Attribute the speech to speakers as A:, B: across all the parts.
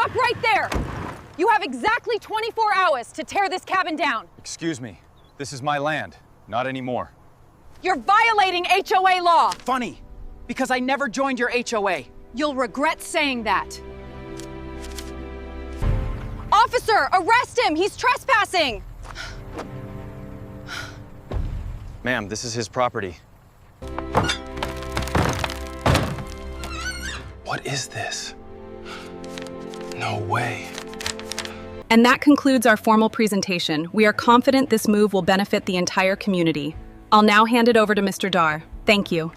A: Stop right there! You have exactly 24 hours to tear this cabin down.
B: Excuse me. This is my land. Not anymore.
A: You're violating HOA law.
C: Funny, because I never joined your HOA.
A: You'll regret saying that. Officer, arrest him! He's trespassing!
B: Ma'am, this is his property. What is this? No way.
D: And that concludes our formal presentation. We are confident this move will benefit the entire community. I'll now hand it over to Mr. Dar. Thank you.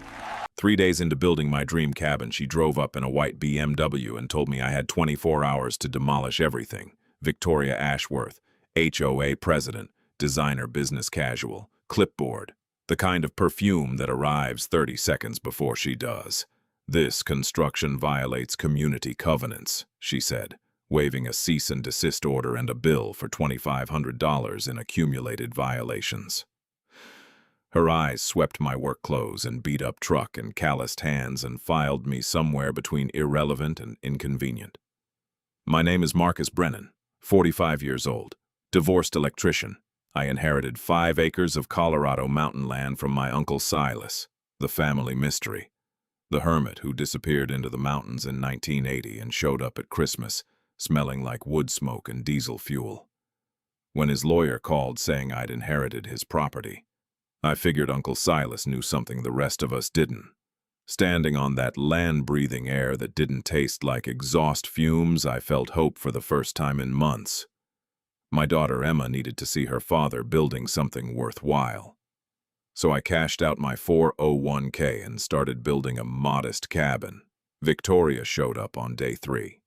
E: 3 days into building my dream cabin, she drove up in a white BMW and told me I had 24 hours to demolish everything. Victoria Ashworth, HOA president, designer business casual, clipboard, the kind of perfume that arrives 30 seconds before she does. This construction violates community covenants, she said, waving a cease and desist order and a bill for $2,500 in accumulated violations. Her eyes swept my work clothes and beat-up truck and calloused hands and filed me somewhere between irrelevant and inconvenient. My name is Marcus Brennan, 45 years old, divorced electrician. I inherited 5 acres of Colorado mountain land from my Uncle Silas, the family mystery, the hermit who disappeared into the mountains in 1980 and showed up at Christmas, smelling like wood smoke and diesel fuel. When his lawyer called saying I'd inherited his property, I figured Uncle Silas knew something the rest of us didn't. Standing on that land-breathing air that didn't taste like exhaust fumes, I felt hope for the first time in months. My daughter Emma needed to see her father building something worthwhile. So I cashed out my 401k and started building a modest cabin. Victoria showed up on day 3.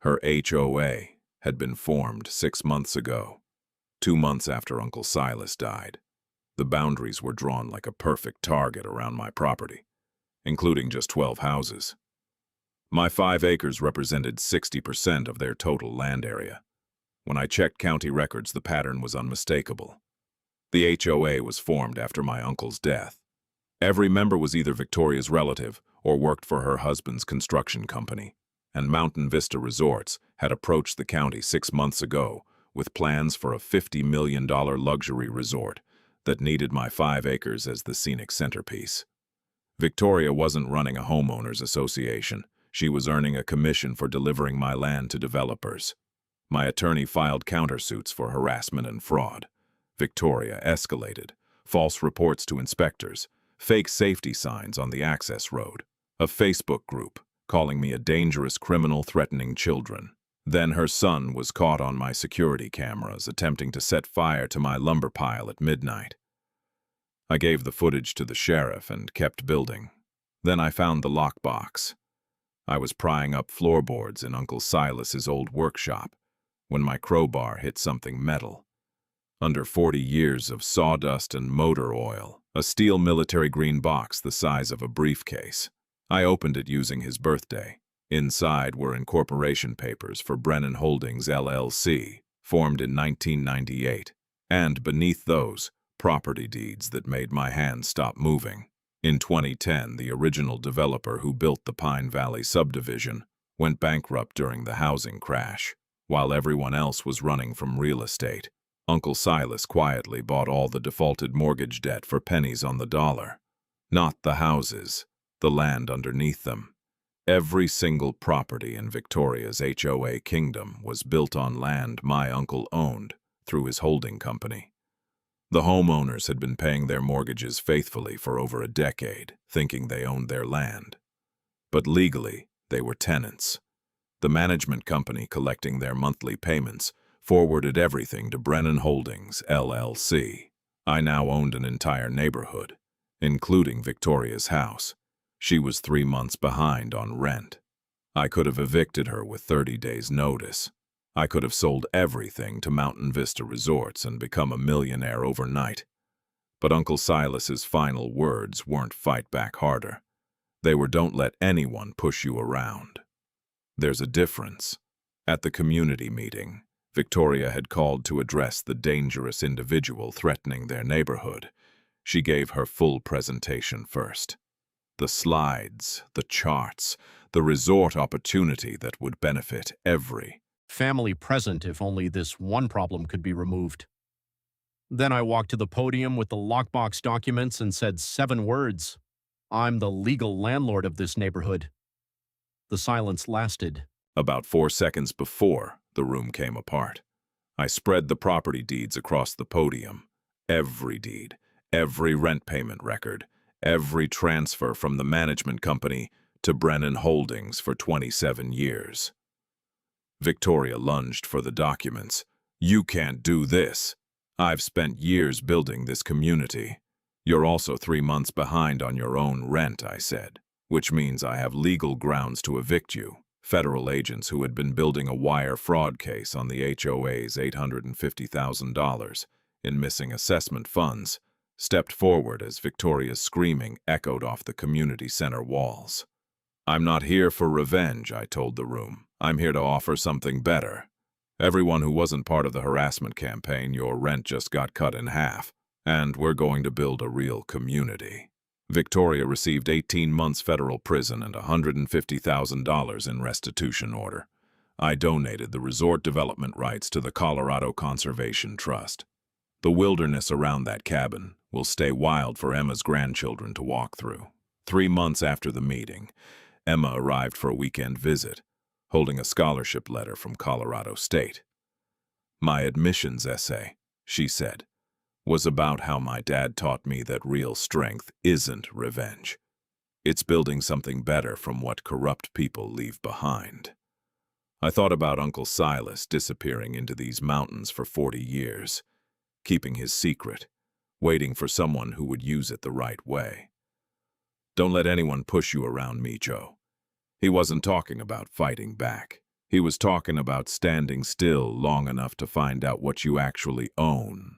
E: Her HOA had been formed 6 months ago, 2 months after Uncle Silas died. The boundaries were drawn like a perfect target around my property, including just 12 houses. My 5 acres represented 60% of their total land area. When I checked county records, the pattern was unmistakable. The HOA was formed after my uncle's death. Every member was either Victoria's relative or worked for her husband's construction company, and Mountain Vista Resorts had approached the county 6 months ago with plans for a $50 million luxury resort that needed my 5 acres as the scenic centerpiece. Victoria wasn't running a homeowners association. She was earning a commission for delivering my land to developers. My attorney filed countersuits for harassment and fraud. Victoria escalated. False reports to inspectors, fake safety signs on the access road, a Facebook group calling me a dangerous criminal threatening children. Then her son was caught on my security cameras attempting to set fire to my lumber pile at midnight. I gave the footage to the sheriff and kept building. Then I found the lockbox. I was prying up floorboards in Uncle Silas's old workshop when my crowbar hit something metal. Under 40 years of sawdust and motor oil, a steel military green box the size of a briefcase. I opened it using his birthday. Inside were incorporation papers for Brennan Holdings LLC, formed in 1998, and beneath those, property deeds that made my hands stop moving. In 2010, the original developer who built the Pine Valley subdivision went bankrupt during the housing crash. While everyone else was running from real estate, Uncle Silas quietly bought all the defaulted mortgage debt for pennies on the dollar. Not the houses, the land underneath them. Every single property in Victoria's HOA kingdom was built on land my uncle owned through his holding company. The homeowners had been paying their mortgages faithfully for over a decade, thinking they owned their land. But legally, they were tenants. The management company collecting their monthly payments forwarded everything to Brennan Holdings, LLC. I now owned an entire neighborhood, including Victoria's house. She was 3 months behind on rent. I could have evicted her with 30 days' notice. I could have sold everything to Mountain Vista Resorts and become a millionaire overnight. But Uncle Silas's final words weren't fight back harder. They were don't let anyone push you around. There's a difference. At the community meeting, Victoria had called to address the dangerous individual threatening their neighborhood. She gave her full presentation first. The slides, the charts, the resort opportunity that would benefit every
F: family present if only this one problem could be removed. Then I walked to the podium with the lockbox documents and said 7 words. I'm the legal landlord of this neighborhood. The silence lasted.
E: About 4 seconds before the room came apart. I spread the property deeds across the podium. Every deed, every rent payment record, every transfer from the management company to Brennan Holdings for 27 years. Victoria lunged for the documents. You can't do this. I've spent years building this community. You're also 3 months behind on your own rent, I said, which means I have legal grounds to evict you. Federal agents who had been building a wire fraud case on the HOA's $850,000 in missing assessment funds stepped forward as Victoria's screaming echoed off the community center walls. I'm not here for revenge, I told the room. I'm here to offer something better. Everyone who wasn't part of the harassment campaign, your rent just got cut in half, and we're going to build a real community. Victoria received 18 months federal prison and $150,000 in restitution order. I donated the resort development rights to the Colorado Conservation Trust. The wilderness around that cabin will stay wild for Emma's grandchildren to walk through. 3 months after the meeting, Emma arrived for a weekend visit, holding a scholarship letter from Colorado State. My admissions essay, she said, was about how my dad taught me that real strength isn't revenge. It's building something better from what corrupt people leave behind. I thought about Uncle Silas disappearing into these mountains for 40 years, keeping his secret, waiting for someone who would use it the right way. Don't let anyone push you around me, Joe. He wasn't talking about fighting back. He was talking about standing still long enough to find out what you actually own.